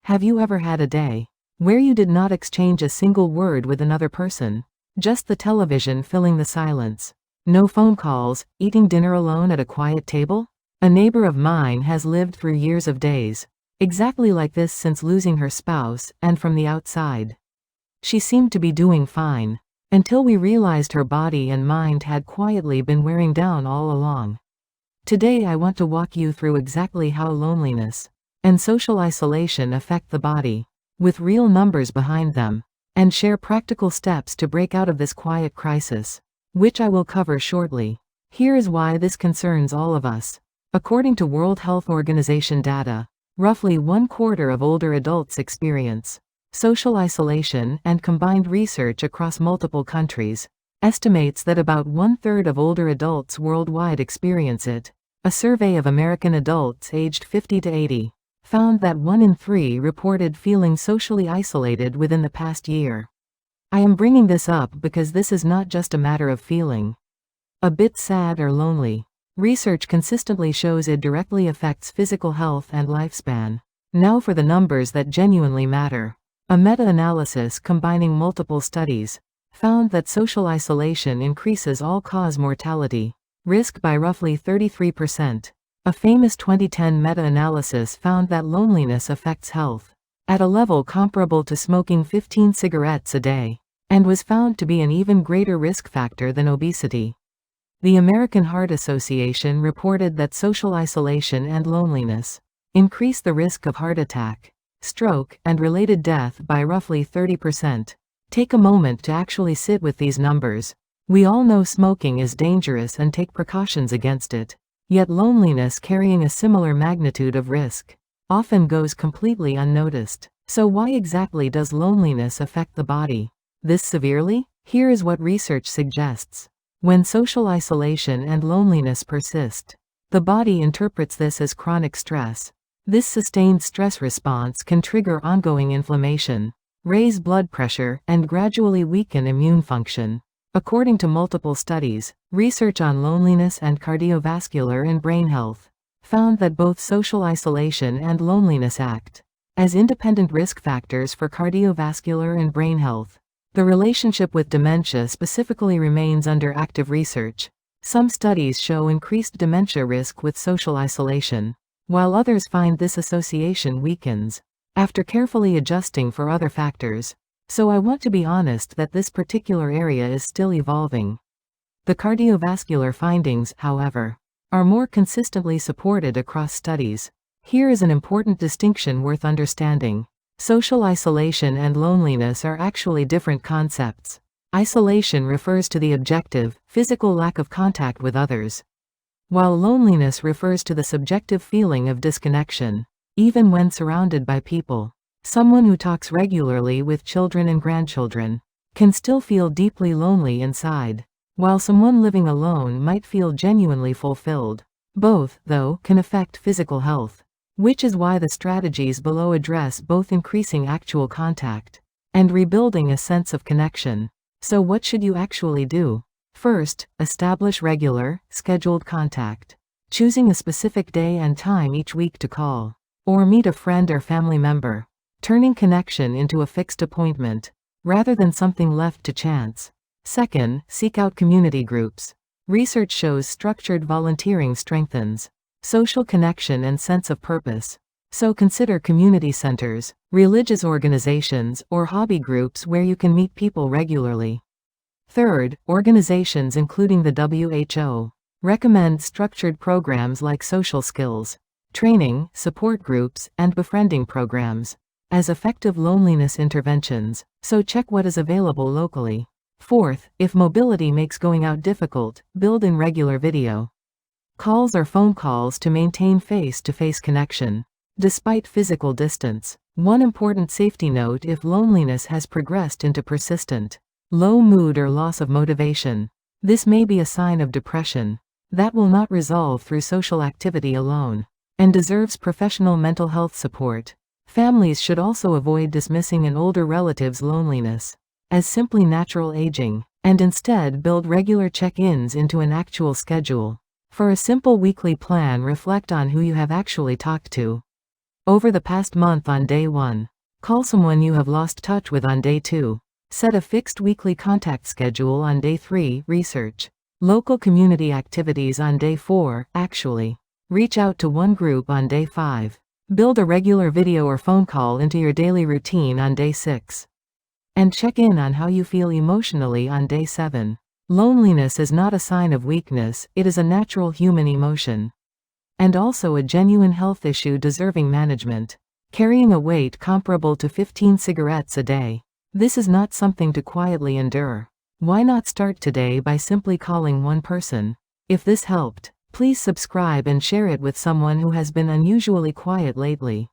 Have you ever had a day where you did not exchange a single word with another person? Just the television filling the silence. No phone calls, eating dinner alone at a quiet table? A neighbor of mine has lived through years of days exactly like this since losing her spouse, and from the outside, she seemed to be doing fine, until we realized her body and mind had quietly been wearing down all along. Today I want to walk you through exactly how loneliness and social isolation affect the body, with real numbers behind them, and share practical steps to break out of this quiet crisis, which I will cover shortly. Here is why this concerns all of us. According to World Health Organization data, roughly 1/4 of older adults experience social isolation, and combined research across multiple countries estimates that about 1/3 of older adults worldwide experience it. A survey of American adults aged 50 to 80 found that 1 in 3 reported feeling socially isolated within the past year. I am bringing this up because this is not just a matter of feeling a bit sad or lonely. Research consistently shows it directly affects physical health and lifespan. Now for the numbers that genuinely matter. A meta-analysis combining multiple studies found that social isolation increases all-cause mortality risk by roughly 33%. A famous 2010 meta-analysis found that loneliness affects health at a level comparable to smoking 15 cigarettes a day, and was found to be an even greater risk factor than obesity. The American Heart Association reported that social isolation and loneliness increase the risk of heart attack, stroke, and related death by roughly 30%. Take a moment to actually sit with these numbers. We all know smoking is dangerous and take precautions against it. Yet loneliness, carrying a similar magnitude of risk, often goes completely unnoticed. So why exactly does loneliness affect the body this severely? Here is what research suggests. When social isolation and loneliness persist, the body interprets this as chronic stress. This sustained stress response can trigger ongoing inflammation, raise blood pressure, and gradually weaken immune function. According to multiple studies, research on loneliness and cardiovascular and brain health found that both social isolation and loneliness act as independent risk factors for cardiovascular and brain health. The relationship with dementia specifically remains under active research. Some studies show increased dementia risk with social isolation, while others find this association weakens after carefully adjusting for other factors. So I want to be honest that this particular area is still evolving. The cardiovascular findings, however, are more consistently supported across studies. Here is an important distinction worth understanding. Social isolation and loneliness are actually different concepts. Isolation refers to the objective, physical lack of contact with others, while loneliness refers to the subjective feeling of disconnection, even when surrounded by people. Someone who talks regularly with children and grandchildren can still feel deeply lonely inside, while someone living alone might feel genuinely fulfilled. Both, though, can affect physical health, which is why the strategies below address both increasing actual contact and rebuilding a sense of connection. So what should you actually do? First, establish regular, scheduled contact. Choosing a specific day and time each week to call or meet a friend or family member, turning connection into a fixed appointment rather than something left to chance. Second, seek out community groups. Research shows structured volunteering strengthens social connection and sense of purpose. So consider community centers, religious organizations, or hobby groups where you can meet people regularly. Third, organizations including the WHO recommend structured programs like social skills training, support groups, and befriending programs as effective loneliness interventions, so check what is available locally. Fourth, if mobility makes going out difficult, build in regular video calls or phone calls to maintain face-to-face connection, despite physical distance. One important safety note: if loneliness has progressed into persistent low mood or loss of motivation, this may be a sign of depression that will not resolve through social activity alone, and deserves professional mental health support. Families should also avoid dismissing an older relative's loneliness as simply natural aging, and instead build regular check-ins into an actual schedule. For a simple weekly plan, reflect on who you have actually talked to Over the past month on day 1. Call someone you have lost touch with on day 2. Set a fixed weekly contact schedule on day 3. Research local community activities on day 4. Actually reach out to one group on day 5. Build a regular video or phone call into your daily routine on day 6. And check in on how you feel emotionally on day 7. Loneliness is not a sign of weakness, it is a natural human emotion. And also a genuine health issue deserving management. Carrying a weight comparable to 15 cigarettes a day. This is not something to quietly endure. Why not start today by simply calling one person? If this helped, please subscribe and share it with someone who has been unusually quiet lately.